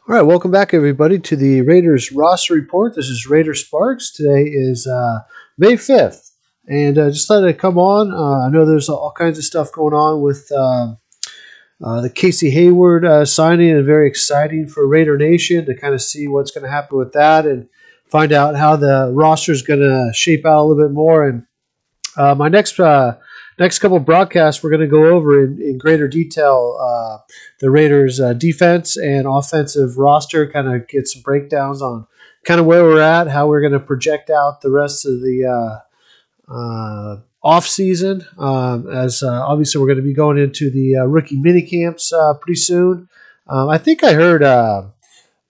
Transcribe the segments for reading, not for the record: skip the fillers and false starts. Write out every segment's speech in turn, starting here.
All right, welcome back, everybody, to the Raiders roster report. This is Raider Sparks. Today is May 5th, and just thought I'd come on. I know there's all kinds of stuff going on with the Casey Hayward signing, and very exciting for Raider Nation to kind of see what's going to happen with that and find out how the roster is going to shape out a little bit more. And my next couple of broadcasts, we're going to go over in greater detail the Raiders' defense and offensive roster, kind of get some breakdowns on kind of where we're at, how we're going to project out the rest of the off season. As obviously we're going to be going into the rookie mini camps pretty soon. I think I heard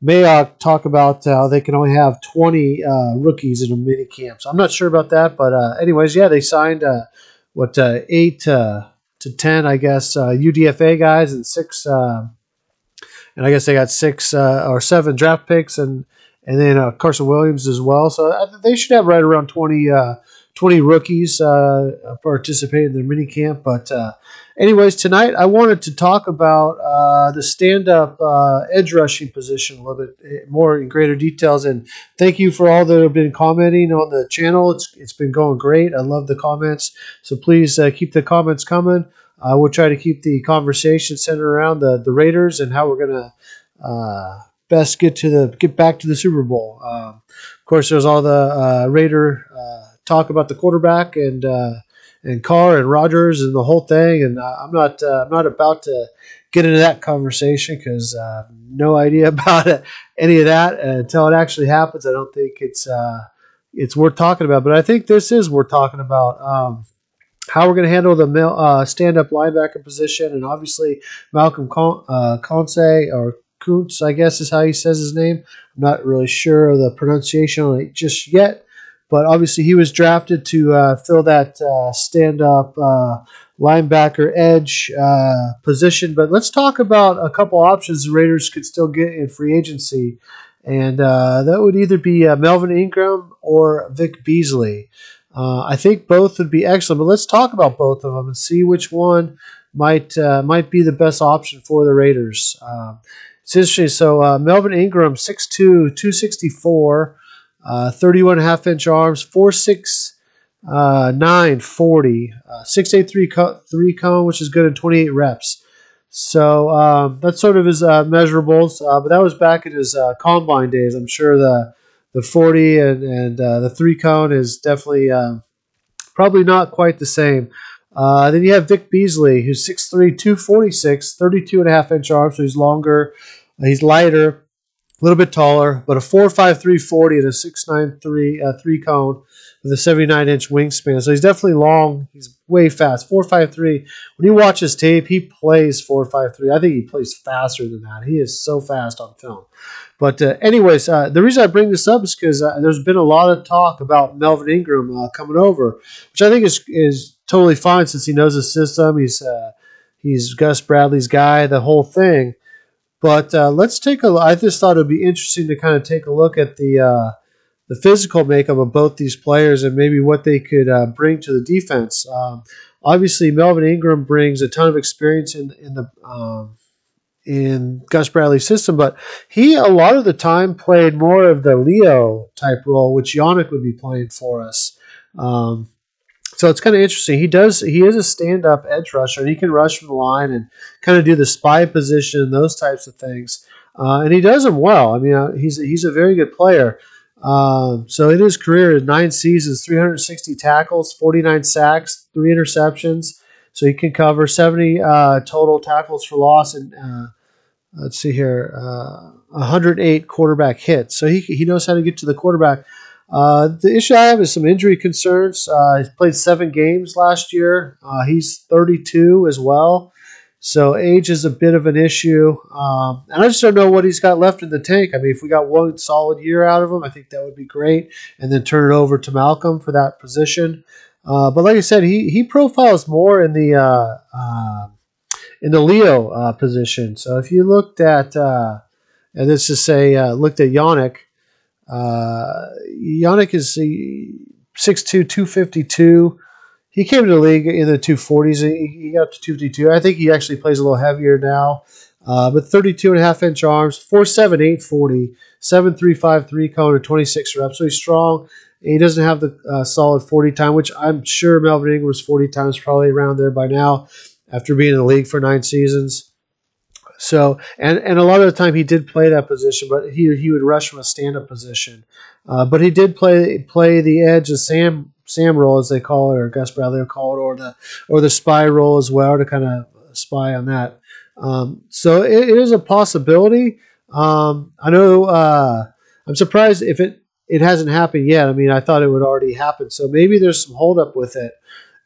Mayock talk about how they can only have 20 rookies in a mini camp. So I'm not sure about that, but anyways, yeah, they signed 8 to 10, I guess, UDFA guys and 6, and I guess they got 6 or 7 draft picks and then Carson Williams as well. So they should have right around 20 rookies participate in their mini camp. But anyways, tonight I wanted to talk about the stand-up edge rushing position a little bit more in greater details. And thank you for all that have been commenting on the channel. It's been going great. I love the comments. So please keep the comments coming. We'll try to keep the conversation centered around the Raiders and how we're going to best get back to the Super Bowl. Of course, there's all the Raider talk about the quarterback and Carr and Rodgers and the whole thing. And I'm not about to get into that conversation because I have no idea about any of that until it actually happens. I don't think it's worth talking about, but I think this is worth talking about. How we're going to handle the stand-up linebacker position, and obviously Malcolm Koonce, or Koonce, I guess is how he says his name. I'm not really sure of the pronunciation on it just yet, but obviously he was drafted to fill that stand-up linebacker edge position. But let's talk about a couple options the Raiders could still get in free agency, and that would either be Melvin Ingram or Vic Beasley. I think both would be excellent, but let's talk about both of them and see which one might be the best option for the Raiders. It's interesting. So Melvin Ingram, 6'2", 264, 31.5-inch arms, 4'6", 940, 6'8", 3 cone, which is good in 28 reps. So that's sort of his measurables, but that was back in his combine days. I'm sure the 40 and the 3 cone is definitely probably not quite the same. Then you have Vic Beasley, who's 6'3", 246, 32.5-inch arms, so he's longer, he's lighter, a little bit taller, but a 4'5", 340 and a 6'9", 3 cone with a 79-inch wingspan. So he's definitely long. He's way fast. 4'5'3". When you watch his tape, he plays 4'5'3". I think he plays faster than that. He is so fast on film. But anyways, the reason I bring this up is because there's been a lot of talk about Melvin Ingram coming over, which I think is totally fine since he knows the system. He's Gus Bradley's guy, the whole thing. But let's take a look. I just thought it would be interesting to kind of take a look at the physical makeup of both these players and maybe what they could bring to the defense. Obviously, Melvin Ingram brings a ton of experience in Gus Bradley's system, but he a lot of the time played more of the Leo type role, which Yannick would be playing for us. So it's kind of interesting. He is a stand-up edge rusher, and he can rush from the line and kind of do the spy position, those types of things. And he does them well. I mean, he's a very good player. So in his career, 9 seasons, 360 tackles, 49 sacks, 3 interceptions. So he can cover 70 total tackles for loss and let's see here, 108 quarterback hits. So he knows how to get to the quarterback. The issue I have is some injury concerns. He played 7 games last year. He's 32 as well. So age is a bit of an issue. And I just don't know what he's got left in the tank. I mean, if we got one solid year out of him, I think that would be great. And then turn it over to Malcolm for that position. But like I said, he profiles more in the Leo position. So if you looked at, and let's just say looked at Yannick, Yannick is 6'2", 252. He came to the league in the 240s. He got up to 252. I think he actually plays a little heavier now. but 32.5-inch arms, 4.7, 840, 7.35 3-cone, and 26 reps. So he's strong. He doesn't have the solid 40 time, which I'm sure Melvin Ingram's 40 time is probably around there by now after being in the league for 9 seasons. So, and a lot of the time he did play that position, but he would rush from a stand-up position. But he did play the edge, the Sam role, as they call it, or Gus Bradley will call it, or the spy role as well, to kind of spy on that. So it is a possibility. I know I'm surprised if it hasn't happened yet. I mean, I thought it would already happen. So maybe there's some holdup with it.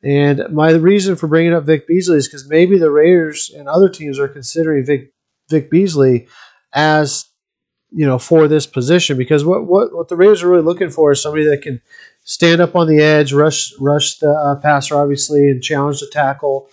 And my reason for bringing up Vic Beasley is because maybe the Raiders and other teams are considering Vic Beasley as, for this position, because what the Raiders are really looking for is somebody that can stand up on the edge, rush the passer, obviously, and challenge the tackle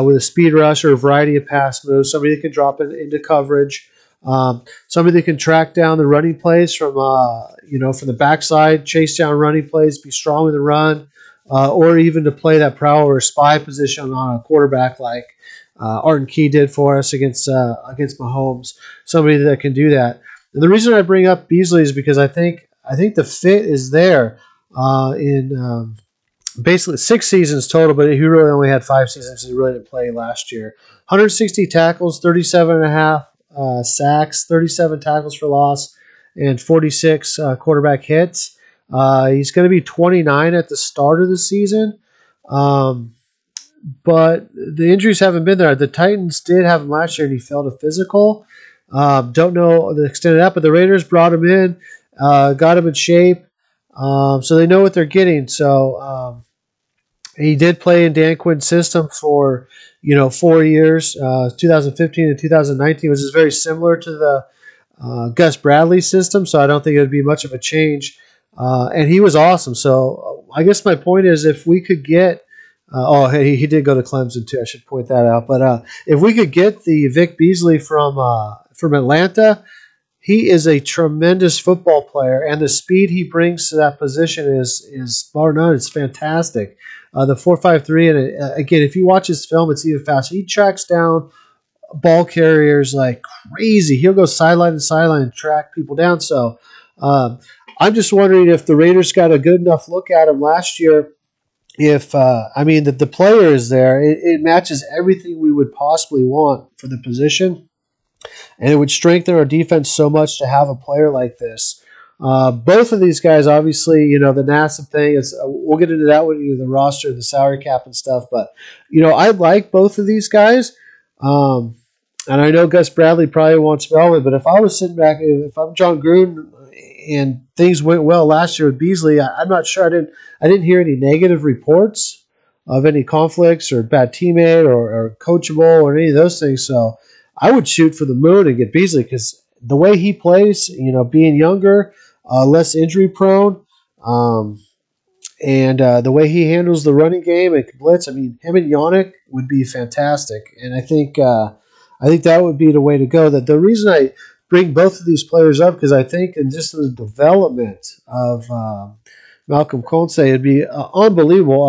with a speed rush or a variety of pass moves. Somebody that can drop into coverage. Somebody that can track down the running plays from from the backside, chase down running plays, be strong with the run. Or even to play that prowl or spy position on a quarterback like Arden Key did for us against Mahomes. Somebody that can do that. And the reason I bring up Beasley is because I think the fit is there in basically 6 seasons total, but he really only had 5 seasons. He really didn't play last year. 160 tackles, 37.5 sacks, 37 tackles for loss, and 46 quarterback hits. He's going to be 29 at the start of the season, but the injuries haven't been there. The Titans did have him last year, and he failed a physical. Don't know the extent of that, but the Raiders brought him in, got him in shape, so they know what they're getting. So he did play in Dan Quinn's system for 4 years, 2015 and 2019, which is very similar to the Gus Bradley system. So I don't think it would be much of a change. And he was awesome. So I guess my point is, if we could get he did go to Clemson too. I should point that out. But if we could get the Vic Beasley from Atlanta, he is a tremendous football player, and the speed he brings to that position is bar none. It's fantastic. The 4.53, and again, if you watch his film, it's even faster. He tracks down ball carriers like crazy. He'll go sideline to sideline and track people down. So I'm just wondering if the Raiders got a good enough look at him last year. If that the player is there, it matches everything we would possibly want for the position, and it would strengthen our defense so much to have a player like this. Both of these guys, obviously, the NASA thing is. We'll get into that with the roster, the salary cap, and stuff. But I like both of these guys. And I know Gus Bradley probably wants Melvin, but if I was sitting back, if I'm John Gruden and things went well last year with Beasley, I'm not sure. I didn't hear any negative reports of any conflicts or bad teammate or coachable or any of those things. So I would shoot for the moon and get Beasley, because the way he plays, being younger, less injury prone, and the way he handles the running game and blitz, him and Yannick would be fantastic. And I think that would be the way to go. That the reason I bring both of these players up, because I think in just the development of Malcolm Koonce, it'd be unbelievable.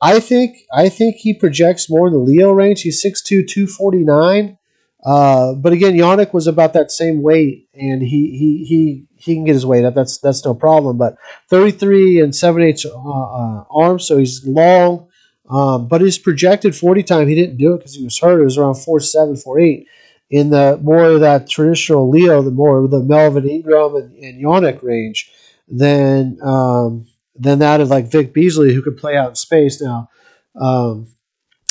I think he projects more in the Leo range. He's 6'2", 249. But again, Yannick was about that same weight, and he can get his weight up. That's no problem. But 33 and 7/8 arms, so he's long. But his projected 40 time, he didn't do it because he was hurt. It was around 4.7, 4.8. In the more of that traditional Leo, the more of the Melvin Ingram and Yannick range, than that of like Vic Beasley, who could play out in space. Now,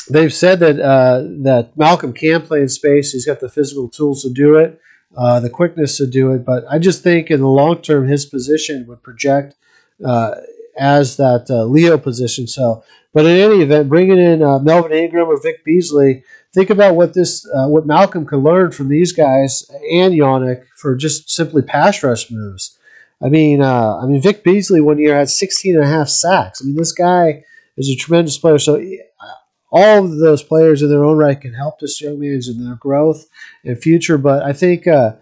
they've said that Malcolm can play in space. He's got the physical tools to do it, the quickness to do it. But I just think in the long term, his position would project as that Leo position. So, but in any event, bringing in Melvin Ingram or Vic Beasley, think about what Malcolm could learn from these guys and Yannick for just simply pass rush moves. Vic Beasley one year had 16.5 sacks. This guy is a tremendous player. So all of those players in their own right can help this young man in their growth and future. But I think I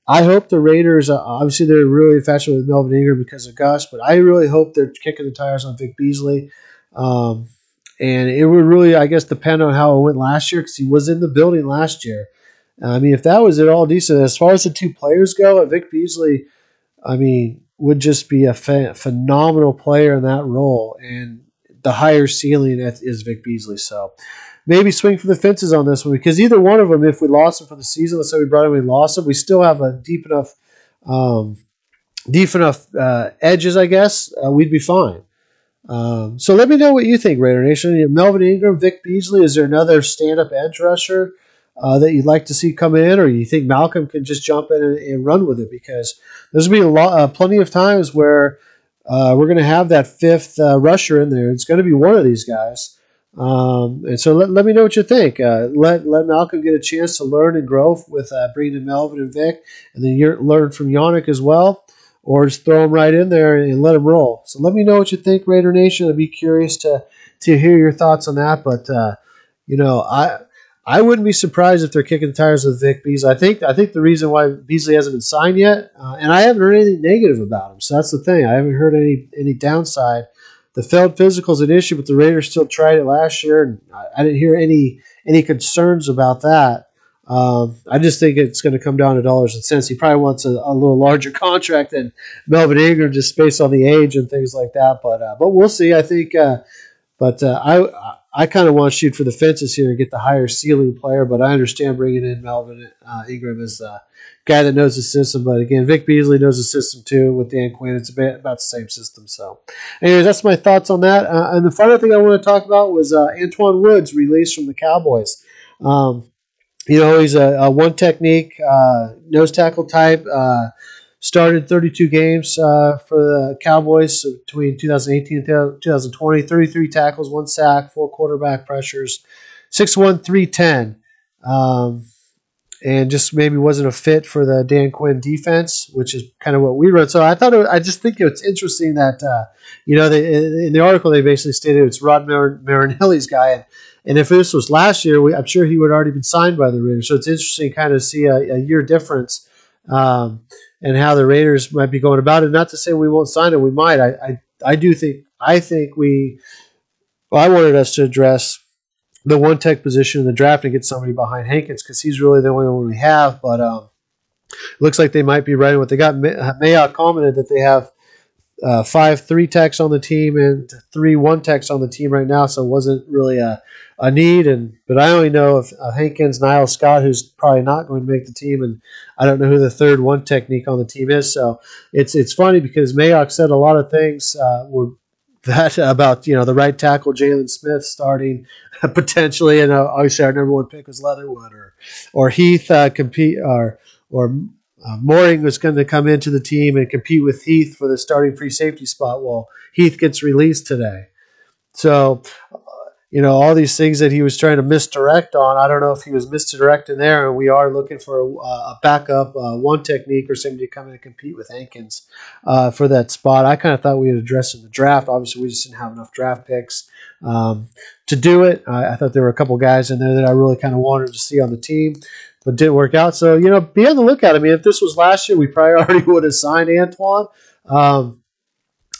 hope the Raiders, obviously they're really infatuated with Melvin Ingram because of Gus, but I really hope they're kicking the tires on Vic Beasley. And it would really, I guess, depend on how it went last year, because he was in the building last year. I mean, if that was at all decent, as far as the two players go, Vic Beasley, I mean, would just be a phenomenal player in that role, and the higher ceiling is Vic Beasley. So maybe swing for the fences on this one, because either one of them, if we lost him for the season, let's say we brought him, we lost him, we still have a um, deep enough edges, I guess. We'd be fine. So let me know what you think, Raider Nation. Melvin Ingram, Vic Beasley, is there another stand-up edge rusher that you'd like to see come in, or you think Malcolm can just jump in and run with it? Because there's going to be plenty of times where we're going to have that fifth rusher in there. It's going to be one of these guys. And so let me know what you think. Let Malcolm get a chance to learn and grow with bringing in Melvin and Vic, and then you learn from Yannick as well, or just throw him right in there and let him roll. So let me know what you think, Raider Nation. I'd be curious to hear your thoughts on that. But I wouldn't be surprised if they're kicking the tires with Vic Beasley. I think the reason why Beasley hasn't been signed yet, and I haven't heard anything negative about him. So that's the thing. I haven't heard any downside. The failed physical is an issue, but the Raiders still tried it last year, and I didn't hear any concerns about that. I just think it's going to come down to dollars and cents. He probably wants a little larger contract than Melvin Ingram, just based on the age and things like that. But we'll see. I think. I kind of want to shoot for the fences here and get the higher ceiling player, but I understand bringing in Melvin Ingram as a guy that knows the system. But again, Vic Beasley knows the system too with Dan Quinn. It's about the same system. So anyways, that's my thoughts on that. And the final thing I want to talk about was Antwaun Woods released from the Cowboys. He's a one technique, nose tackle type. Started 32 games for the Cowboys between 2018 and 2020. 33 tackles, 1 sack, 4 quarterback pressures, 6'1", 310. And just maybe wasn't a fit for the Dan Quinn defense, which is kind of what we run. So I just think it's interesting that, in the article they basically stated it's Rod Marinelli's guy. And if this was last year, I'm sure he would have already been signed by the Raiders. So it's interesting to kind of see a year difference and how the Raiders might be going about it. Not to say we won't sign him. We might. I wanted us to address the one tech position in the draft and get somebody behind Hankins, because he's really the only one we have. But looks like they might be right in what they got. Mayock commented that they have 5 3-techs on the team and 3 1-techs on the team right now, so it wasn't really a need. But I only know of Hankins, Niles Scott, who's probably not going to make the team, and I don't know who the third one technique on the team is. So it's funny because Mayock said a lot of things about the right tackle Jalen Smith starting potentially, and obviously our number 1 pick was Leatherwood, or Heath Mooring was going to come into the team and compete with Heath for the starting free safety spot. Well, Heath gets released today. So, all these things that he was trying to misdirect on, I don't know if he was misdirecting there, and we are looking for a backup one technique or somebody to come in and compete with Hankins for that spot. I kind of thought we had addressed in the draft. Obviously, we just didn't have enough draft picks to do it. I thought there were a couple guys in there that I really kind of wanted to see on the team, but didn't work out. So, be on the lookout. I mean, if this was last year, we probably already would have signed Antwaun. And,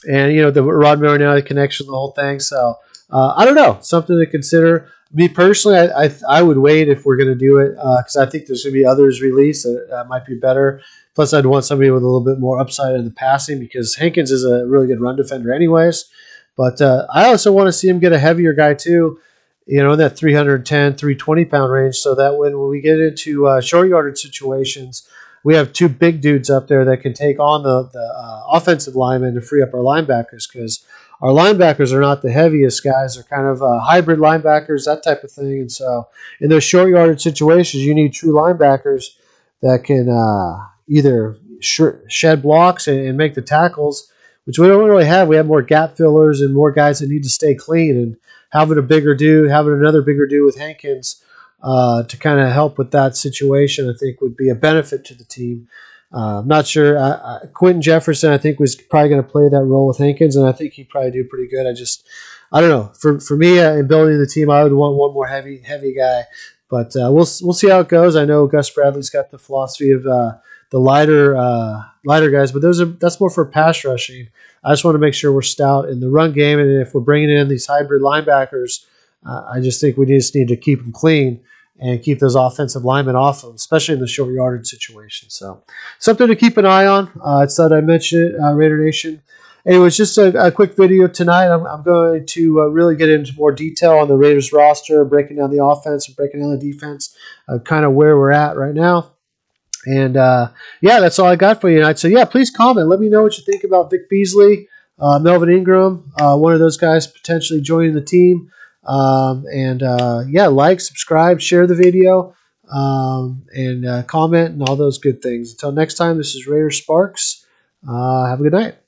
the Rod Marinelli connection, the whole thing. So, I don't know. Something to consider. Me personally, I would wait if we're going to do it because I think there's going to be others released that might be better. Plus, I'd want somebody with a little bit more upside in the passing because Hankins is a really good run defender anyways. But I also want to see him get a heavier guy too, in that 310, 320-pound range, so that when we get into short yardage situations, we have 2 big dudes up there that can take on the offensive linemen to free up our linebackers, because our linebackers are not the heaviest guys. They're kind of hybrid linebackers, that type of thing. And so in those short yardage situations, you need true linebackers that can either shed blocks and make the tackles, which we don't really have. We have more gap fillers and more guys that need to stay clean. And having another bigger dude with Hankins to kind of help with that situation, I think would be a benefit to the team. I'm not sure. Quentin Jefferson, I think, was probably going to play that role with Hankins, and I think he'd probably do pretty good. I don't know. For me, in building the team, I would want one more heavy guy. But we'll see how it goes. I know Gus Bradley's got the philosophy of the lighter guys, but that's more for pass rushing. I just want to make sure we're stout in the run game, and if we're bringing in these hybrid linebackers, I just think we just need to keep them clean. and keep those offensive linemen off them, especially in the short yardage situation. So something to keep an eye on. I thought I'd mention it, Raider Nation. Anyways, just a quick video tonight. I'm going to really get into more detail on the Raiders roster, breaking down the offense and breaking down the defense, kind of where we're at right now. And, yeah, that's all I got for you tonight. So, yeah, please comment. Let me know what you think about Vic Beasley, Melvin Ingram, one of those guys potentially joining the team. Yeah, like, subscribe, share the video, and comment and all those good things. Until next time, this is Raider Sparks. Have a good night.